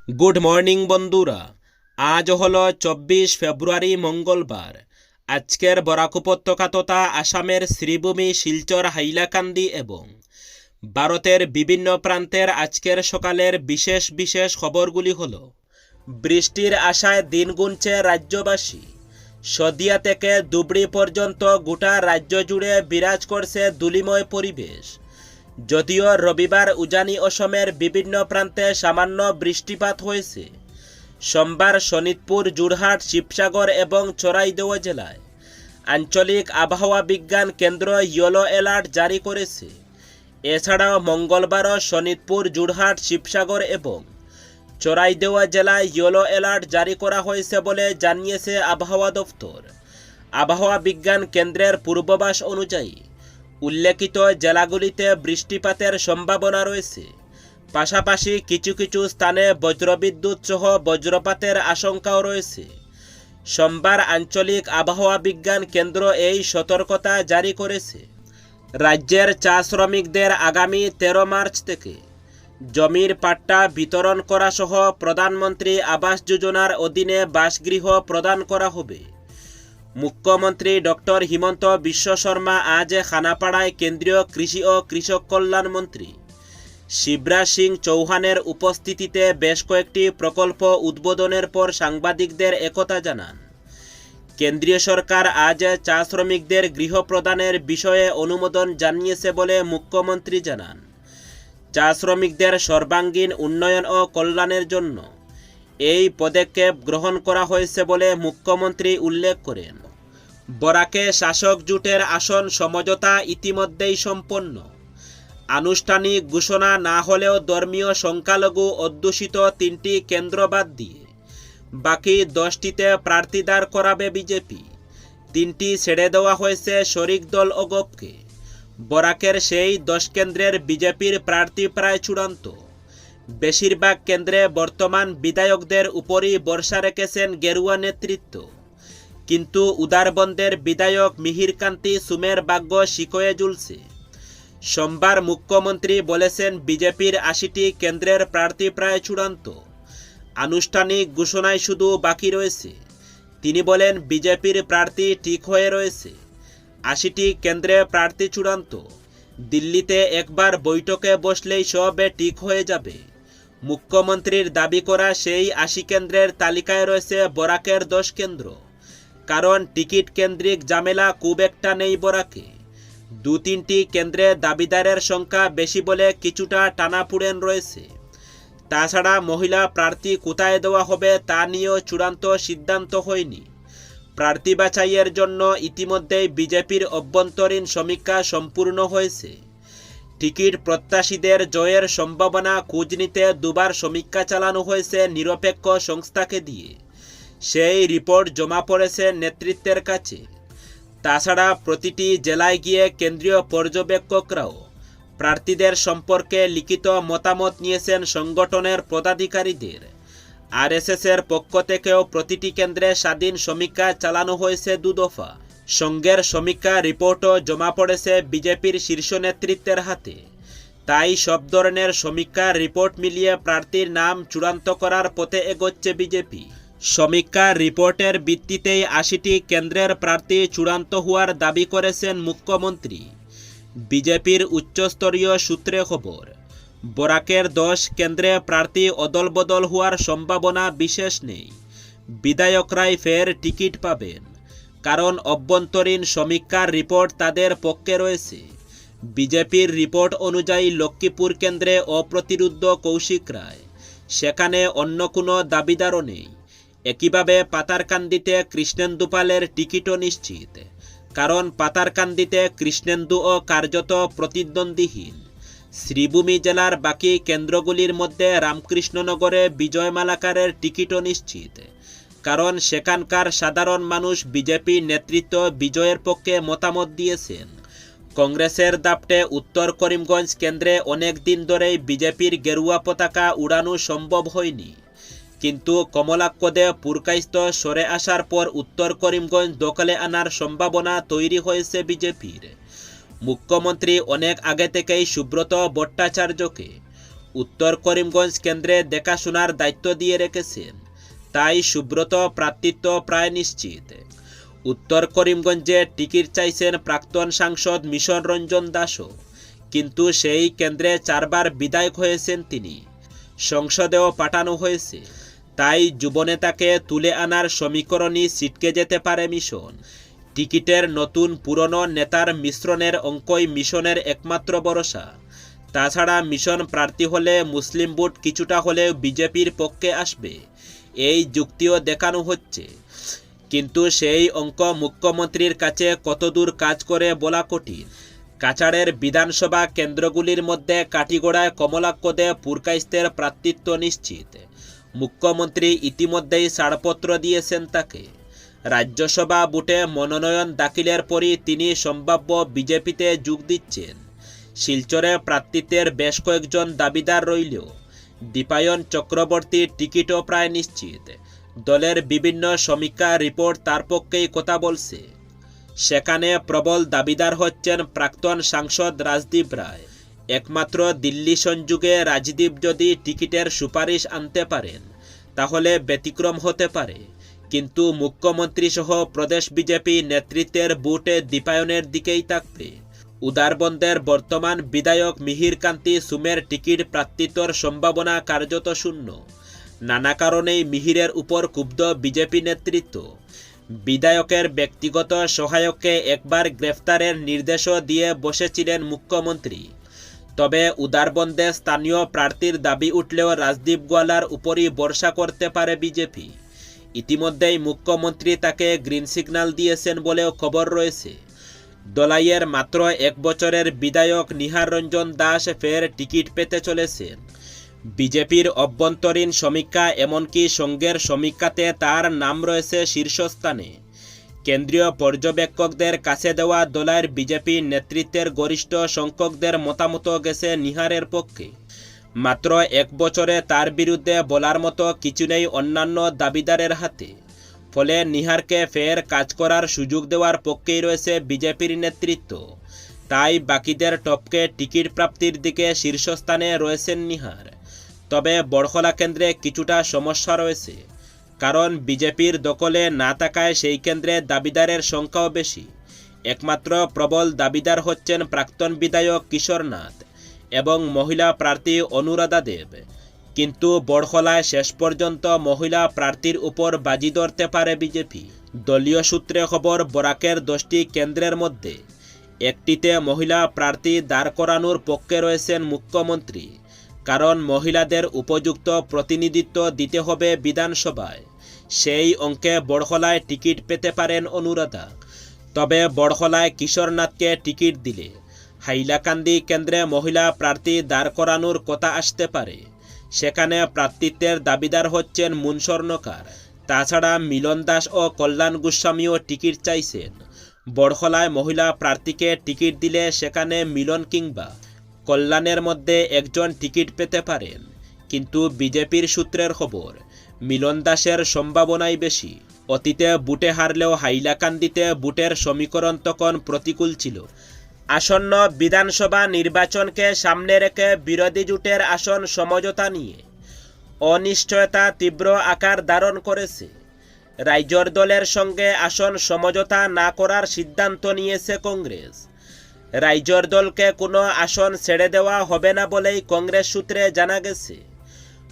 Good morning বন্ধুরা, আজ হলো 24 ফেব্রুয়ারি মঙ্গলবার। আজকের বরাক উপত্যকা তথা আসামের শ্রীভূমি, শিলচর, হাইলাকান্দি এবং ভারতের বিভিন্ন প্রান্তের আজকের সকালের বিশেষ বিশেষ খবরগুলি হলো: বৃষ্টির আশায় দিন গুনছে রাজ্যবাসী। সদিয়া থেকে ধুবড়ী পর্যন্ত গোটা রাজ্য জুড়ে বিরাজ করছে ধূলিময় পরিবেশ। যদিও রবিবার উজানি অসমের বিভিন্ন প্রান্তে সামান্য বৃষ্টিপাত হয়েছে। সোমবার শোনিতপুর, যোরহাট, শিবসাগর এবং চরাইদেও জেলায় আঞ্চলিক আবহাওয়া বিজ্ঞান কেন্দ্র ইয়েলো অ্যালার্ট জারি করেছে। এছাড়াও মঙ্গলবারও শোনিতপুর, যোরহাট, শিবসাগর এবং চরাইদেও জেলায় ইয়েলো অ্যালার্ট জারি করা হয়েছে বলে জানিয়েছে আবহাওয়া দফতর। আবহাওয়া বিজ্ঞান কেন্দ্রের পূর্বাভাস অনুযায়ী উল্লেখিত জেলাগুলিতে বৃষ্টিপাতের সম্ভাবনা রয়েছে। পাশাপাশি কিছু কিছু স্থানে বজ্রবিদ্যুৎ সহ বজ্রপাতের আশঙ্কাও রয়েছে। সোমবার আঞ্চলিক আবহাওয়া বিজ্ঞান কেন্দ্র এই সতর্কতা জারি করেছে। রাজ্যের চা শ্রমিকদের আগামী 13 মার্চ থেকে জমির পাট্টা বিতরণ করা সহ প্রধানমন্ত্রী আবাস যোজনার অধীনে বাসগৃহ প্রদান করা হবে। মুখ্যমন্ত্রী ডক্টর হিমন্ত বিশ্ব শর্মা আজ খানাপাড়ায় কেন্দ্রীয় কৃষি ও কৃষক কল্যাণ মন্ত্রী শিবরাজ সিং চৌহানের উপস্থিতিতে বেশ কয়েকটি প্রকল্প উদ্বোধনের পর সাংবাদিকদের একথা জানান। কেন্দ্রীয় সরকার আজ চা শ্রমিকদের গৃহ প্রদানের বিষয়ে অনুমোদন জানিয়েছে বলে মুখ্যমন্ত্রী জানান। চা শ্রমিকদের সর্বাঙ্গীন উন্নয়ন ও কল্যাণের জন্য এই পদক্ষেপ গ্রহণ করা হয়েছে বলে মুখ্যমন্ত্রী উল্লেখ করেন। বরাকে শাসক জোটের আসন সমঝোতা ইতিমধ্যেই সম্পন্ন। আনুষ্ঠানিক ঘোষণা না হলেও ধর্মীয় সংখ্যালঘু অধ্যুষিত 3টি কেন্দ্র বাদ দিয়ে বাকি 10টিতে প্রার্থী দাঁড় করাবে বিজেপি। 3টি ছেড়ে দেওয়া হয়েছে শরিক দল অগপকে। বরাকের সেই 10 কেন্দ্রের বিজেপির প্রার্থী প্রায় চূড়ান্ত। বেশিরভাগ কেন্দ্রে বর্তমান বিধায়কদের উপরই ভরসা রেখেছেন গেরুয়া নেতৃত্ব। কিন্তু উদারবন্দের বিধায়ক মিহিরকান্তি সুমের ভাগ্য শিকয়ে ঝুলছে। সোমবার মুখ্যমন্ত্রী বলেছেন, বিজেপির 80টি কেন্দ্রের প্রার্থী প্রায় চূড়ান্ত। আনুষ্ঠানিক ঘোষণায় শুধু বাকি রয়েছে। তিনি বলেন, বিজেপির প্রার্থী ঠিক হয়ে রয়েছে। 80টি কেন্দ্রে প্রার্থী চূড়ান্ত। দিল্লিতে একবার বৈঠকে বসলেই সব ঠিক হয়ে যাবে। মুখ্যমন্ত্রীর দাবি করা সেই 80 কেন্দ্রের তালিকায় রয়েছে বরাকের 10 কেন্দ্র। কারণ টিকিট কেন্দ্রিক ঝামেলা খুব একটা নেই বরাকে। 2-3টি কেন্দ্রে দাবিদারের সংখ্যা বেশি বলে কিছুটা টানাপোড়েন রয়েছে। তাছাড়া মহিলা প্রার্থী কোথায় দেওয়া হবে তা নিয়েও চূড়ান্ত সিদ্ধান্ত হয়নি। প্রার্থী বাছাইয়ের জন্য ইতিমধ্যেই বিজেপির অভ্যন্তরীণ সমীক্ষা সম্পূর্ণ হয়েছে। টিকিট প্রত্যাশীদের জয়ের সম্ভাবনা খোঁজ নিতে দুবার সমীক্ষা চালানো হয়েছে নিরপেক্ষ সংস্থাকে দিয়ে। সেই রিপোর্ট জমা পড়েছে নেতৃত্বের কাছে। তাছাড়া প্রতিটি জেলায় গিয়ে কেন্দ্রীয় পর্যবেক্ষকরাও প্রার্থীদের সম্পর্কে লিখিত মতামত নিয়েছেন সংগঠনের পদাধিকারীদের। আরএসএসের পক্ষ থেকেও প্রতিটি কেন্দ্রে স্বাধীন সমীক্ষা চালানো হয়েছে 2 দফা। সঙ্গের সমীক্ষা রিপোর্টও জমা পড়েছে বিজেপির শীর্ষ নেতৃত্বের হাতে। তাই সব ধরনের সমীক্ষা রিপোর্ট মিলিয়ে প্রার্থীর নাম চূড়ান্ত করার পথে এগোচ্ছে বিজেপি। সমীক্ষা রিপোর্টের ভিত্তিতেই 80টি কেন্দ্রের প্রার্থী চূড়ান্ত হওয়ার দাবি করেছেন মুখ্যমন্ত্রী। বিজেপির উচ্চস্তরীয় সূত্রে খবর, বরাকের 10 কেন্দ্রে প্রার্থী অদলবদল হওয়ার সম্ভাবনা বিশেষ নেই। বিধায়করাই ফের টিকিট পাবেন। কারণ অভ্যন্তরীণ সমীক্ষার রিপোর্ট তাদের পক্ষে রয়েছে। বিজেপির রিপোর্ট অনুযায়ী লক্ষ্মীপুর কেন্দ্রে অপ্রতিরুদ্ধ কৌশিক রায়, সেখানে অন্য কোনো দাবিদারও নেই। একইভাবে পাতারকান্দিতে কৃষ্ণেন্দু পালের টিকিটও নিশ্চিত। কারণ পাতারকান্দিতে কৃষ্ণেন্দুও কার্যত প্রতিদ্বন্দ্বীহীন। শ্রীভূমি জেলার বাকি কেন্দ্রগুলির মধ্যে রামকৃষ্ণনগরে বিজয় মালাকারের টিকিটও নিশ্চিত। কারণ সেখানকার সাধারণ মানুষ বিজেপি নেতৃত্ব বিজয়ের পক্ষে মতামত দিয়েছেন। কংগ্রেসের দাপটে উত্তর করিমগঞ্জ কেন্দ্রে অনেক দিন ধরেই বিজেপির গেরুয়া পতাকা উড়ানো সম্ভব হয়নি। কিন্তু কমলাক্ষ-দে পুরকাইস্ত সরে আসার পর উত্তর করিমগঞ্জ দখলে আনার সম্ভাবনা তৈরি হয়েছে বিজেপির। মুখ্যমন্ত্রী অনেক আগে থেকেই সুব্রত ভট্টাচার্যকে উত্তর করিমগঞ্জ কেন্দ্রে দেখাশোনার দায়িত্ব দিয়ে রেখেছেন, তাই সুব্রত প্রার্থিত্ব প্রায় নিশ্চিত। উত্তর করিমগঞ্জে টিকিট চাইছেন প্রাক্তন সাংসদ মিশন রঞ্জন দাসও, কিন্তু সেই কেন্দ্রে 4 বার বিধায়ক হয়েছেন তিনি, সংসদেও পাঠানো হয়েছে। তাই যুবনেতাকে তুলে আনার সমীকরণই ছিটকে যেতে পারে মিশন। টিকিটের নতুন পুরনো নেতার মিশ্রণের অঙ্কই মিশনের একমাত্র ভরসা। তাছাড়া মিশন প্রার্থী হলে মুসলিম ভোট কিছুটা হলেও বিজেপির পক্ষে আসবে, এই যুক্তিও দেখানো হচ্ছে। কিন্তু সেই অঙ্ক মুখ্যমন্ত্রীর কাছে কতদূর কাজ করে বলা কঠিন। কাছাড়ের বিধানসভা কেন্দ্রগুলির মধ্যে কাটিগড়ায় কমলাক্ষ দে পুরকাইস্তের প্রার্থিত্ব নিশ্চিত। মুখ্যমন্ত্রী ইতিমধ্যেই ছাড়পত্র দিয়েছেন তাকে। রাজ্যসভা ভোটে মনোনয়ন দাখিলের পরই তিনি সম্ভাব্য বিজেপিতে যোগ দিচ্ছেন। শিলচরে প্রার্থিত্বের বেশ কয়েকজন দাবিদার রইলেও দীপায়ন চক্রবর্তীর টিকিটও প্রায় নিশ্চিত। দলের বিভিন্ন সমীক্ষা রিপোর্ট তার পক্ষেই কথা বলছে। সেখানে প্রবল দাবিদার হচ্ছেন প্রাক্তন সাংসদ রাজদীপ রায়। একমাত্র দিল্লি সংযোগে রাজদীপ যদি টিকিটের সুপারিশ আনতে পারেন তাহলে ব্যতিক্রম হতে পারে, কিন্তু মুখ্যমন্ত্রী সহ প্রদেশ বিজেপি নেতৃত্বের ভোটে দীপায়নের দিকেই থাকবে। উদারবন্দের বর্তমান বিধায়ক মিহির কান্তি সুমের টিকিট প্রার্থিত্বর সম্ভাবনা কার্যত শূন্য। নানা কারণেই মিহিরের উপর ক্ষুব্ধ বিজেপি নেতৃত্ব। বিধায়কের ব্যক্তিগত সহায়ককে একবার গ্রেফতারের নির্দেশও দিয়ে বসেছিলেন মুখ্যমন্ত্রী। তবে উদারবন্দে স্থানীয় প্রার্থীর দাবি উঠলেও রাজদীপ গোয়ালার উপরই ভরসা করতে পারে বিজেপি। ইতিমধ্যেই মুখ্যমন্ত্রী তাকে গ্রিন সিগন্যাল দিয়েছেন বলেও খবর রয়েছে। দলাইয়ের মাত্র 1 বছরের বিধায়ক নিহার রঞ্জন দাস ফের টিকিট পেতে চলেছেন। বিজেপির অভ্যন্তরীণ সমীক্ষা এমনকি সংঘের সমীক্ষাতে তার নাম রয়েছে শীর্ষস্থানে। কেন্দ্রীয় পর্যবেক্ষকদের কাছে দেওয়া দলাইয়ের বিজেপি নেতৃত্বের গরিষ্ঠ সংখ্যকদের মতামত গেছে নিহারের পক্ষে। মাত্র 1 বছরে তার বিরুদ্ধে বলার মতো কিছু নেই অন্যান্য দাবিদারের হাতে। ফলে নিহারকে ফের কাজ করার সুযোগ দেওয়ার পক্ষেই রয়েছে বিজেপির নেতৃত্ব। তাই বাকিদের টপকে টিকিট প্রাপ্তির দিকে শীর্ষস্থানে রয়েছেন নিহার। তবে বড়খলা কেন্দ্রে কিছুটা সমস্যা রয়েছে, কারণ বিজেপির দখলে না থাকায় সেই কেন্দ্রে দাবিদারের সংখ্যাও বেশি। একমাত্র প্রবল দাবিদার হচ্ছেন প্রাক্তন বিধায়ক কিশোরনাথ এবং মহিলা প্রার্থী অনুরাধা দেব। কিন্তু বড়খলায় শেষ পর্যন্ত মহিলা প্রার্থীর উপর বাজি ধরতে পারে বিজেপি। দলীয় সূত্রে খবর, বরাকের 10টি কেন্দ্রের মধ্যে একটিতে মহিলা প্রার্থী দাঁড় করানোর পক্ষে রয়েছেন মুখ্যমন্ত্রী, কারণ মহিলাদের উপযুক্ত প্রতিনিধিত্ব দিতে হবে বিধানসভায়। সেই অঙ্কে বড়খলায় টিকিট পেতে পারেন অনুরাধা। তবে বড়খলায় কিশোরনাথকে টিকিট দিলে হাইলাকান্দি কেন্দ্রে মহিলা প্রার্থী দাঁড় করানোর কথা আসতে পারে। সেখানে প্রার্থিত্বের দাবিদার হচ্ছেন মুন স্বর্ণকার। তাছাড়া মিলন দাস ও কল্যাণ গোস্বামীও টিকিট চাইছেন। বড়খলায় মহিলা প্রার্থীকে টিকিট দিলে সেখানে মিলন কিংবা কল্যাণের মধ্যে একজন টিকিট পেতে পারেন, কিন্তু বিজেপির সূত্রের খবর মিলন দাসের সম্ভাবনাই বেশি। অতীতে বুটে হারলেও হাইলাকান্দিতে বুটের সমীকরণ তখন প্রতিকূল ছিল। আসন্ন বিধানসভা নির্বাচনকে সামনে রেখে বিরোধী জোটের আসন সমঝোতা নিয়ে অনিশ্চয়তা তীব্র আকার ধারণ করেছে। রাইজর দলের সঙ্গে আসন সমঝোতা না করার সিদ্ধান্ত নিয়েছে কংগ্রেস। রাইজর দলকে কোনো আসন ছেড়ে দেওয়া হবে না বলেই কংগ্রেস সূত্রে জানা গেছে।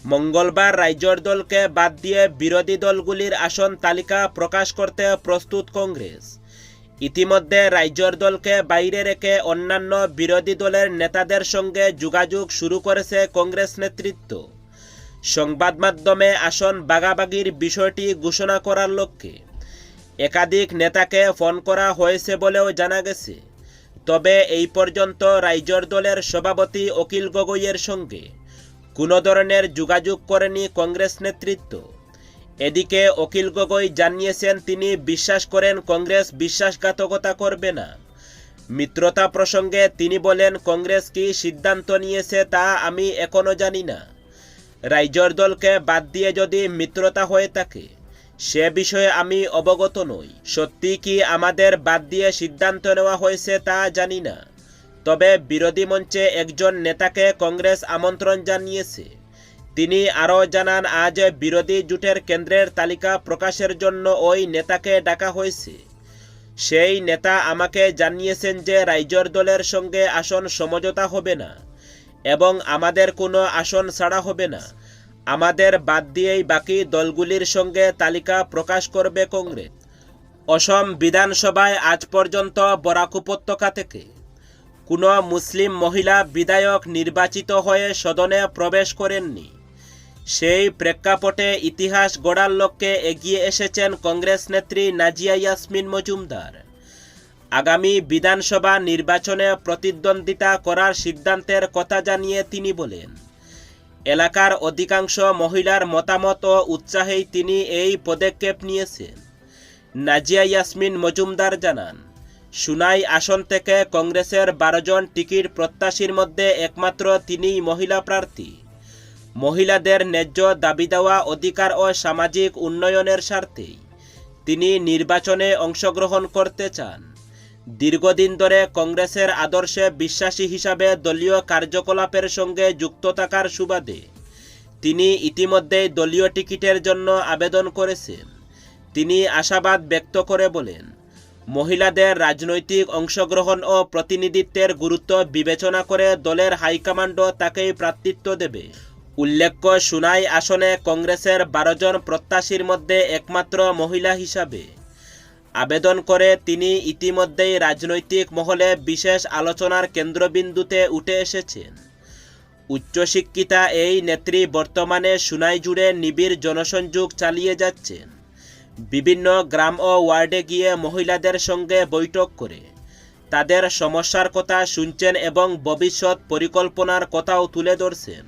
মঙ্গলবার রাইজর দলকে বাদ দিয়ে বিরোধী দলগুলির আসন তালিকা প্রকাশ করতে প্রস্তুত কংগ্রেস। ইতিমধ্যে রাইজর দলকে বাইরে রেখে অন্যান্য বিরোধী দলের নেতাদের সঙ্গে যোগাযোগ শুরু করেছে কংগ্রেস নেতৃত্ব। সংবাদ মাধ্যমে আসন ভাগাভাগির বিষয়টি ঘোষণা করার লক্ষ্যে একাধিক নেতাকে ফোন করা হয়েছে বলেও জানা গেছে। তবে এই পর্যন্ত রাইজর দলের সভাপতি অখিল গগৈয়ের সঙ্গে কোনো ধরনের যোগাযোগ করেনি কংগ্রেস নেতৃত্ব। এদিকে অখিল গগৈ জানিয়েছেন তিনি বিশ্বাস করেন কংগ্রেস বিশ্বাসঘাতকতা করবে না। মিত্রতা প্রসঙ্গে তিনি বলেন, কংগ্রেস কি সিদ্ধান্ত নিয়েছে তা আমি এখনো জানি না। রাইজর দলকে বাদ দিয়ে যদি মিত্রতা হয়ে থাকে সে বিষয়ে আমি অবগত নই। সত্যি কি আমাদের বাদ দিয়ে সিদ্ধান্ত নেওয়া হয়েছে তা জানি না। তবে বিরোধী মঞ্চে একজন নেতাকে কংগ্রেস আমন্ত্রণ জানিয়েছে। তিনি আরও জানান, আজ বিরোধী জোটের কেন্দ্রের তালিকা প্রকাশের জন্য ওই নেতাকে ডাকা হয়েছে। সেই নেতা আমাকে জানিয়েছেন যে রাইজোর দলের সঙ্গে আসন সমঝোতা হবে না এবং আমাদের কোনো আসন ছাড়া হবে না। আমাদের বাদ দিয়েই বাকি দলগুলির সঙ্গে তালিকা প্রকাশ করবে কংগ্রেস। অসম বিধানসভায় আজ পর্যন্ত বরাক উপত্যকা থেকে কোনো মুসলিম মহিলা বিধায়ক নির্বাচিত হয়ে সদনে প্রবেশ করেননি। সেই প্রেক্ষাপটে ইতিহাস গড়ার লক্ষ্যে এগিয়ে এসেছেন কংগ্রেস নেত্রী নাজিয়া ইয়াসমিন মজুমদার। আগামী বিধানসভা নির্বাচনে প্রতিদ্বন্দ্বিতা করার সিদ্ধান্তের কথা জানিয়ে তিনি বলেন, এলাকার অধিকাংশ মহিলার মতামত ও উৎসাহেই তিনি এই পদক্ষেপ নিয়েছেন। নাজিয়া ইয়াসমিন মজুমদার জানান, সুনাই আসন থেকে কংগ্রেসের 12 জন টিকিট প্রত্যাশীর মধ্যে একমাত্র তিনিই মহিলা প্রার্থী। মহিলাদের ন্যায্য দাবি দেওয়া অধিকার ও সামাজিক উন্নয়নের স্বার্থেই তিনি নির্বাচনে অংশগ্রহণ করতে চান। দীর্ঘদিন ধরে কংগ্রেসের আদর্শে বিশ্বাসী হিসাবে দলীয় কার্যকলাপের সঙ্গে যুক্ত থাকার সুবাদে তিনি ইতিমধ্যেই দলীয় টিকিটের জন্য আবেদন করেছেন। তিনি আশাবাদ ব্যক্ত করে বলেন, মহিলাদের রাজনৈতিক অংশগ্রহণ ও প্রতিনিধিত্বের গুরুত্ব বিবেচনা করে দলের হাইকমান্ডও তাকেই প্রার্থিত্ব দেবে। উল্লেখ্য, সুনাই আসনে কংগ্রেসের 12 জন প্রত্যাশীর মধ্যে একমাত্র মহিলা হিসাবে আবেদন করে তিনি ইতিমধ্যেই রাজনৈতিক মহলে বিশেষ আলোচনার কেন্দ্রবিন্দুতে উঠে এসেছেন। উচ্চশিক্ষিতা এই নেত্রী বর্তমানে সুনাই জুড়ে নিবিড় জনসংযোগ চালিয়ে যাচ্ছেন। বিভিন্ন গ্রাম ও ওয়ার্ডে গিয়ে মহিলাদের সঙ্গে বৈঠক করে তাদের সমস্যার কথা শুনছেন এবং ভবিষ্যৎ পরিকল্পনার কথাও তুলে ধরছেন।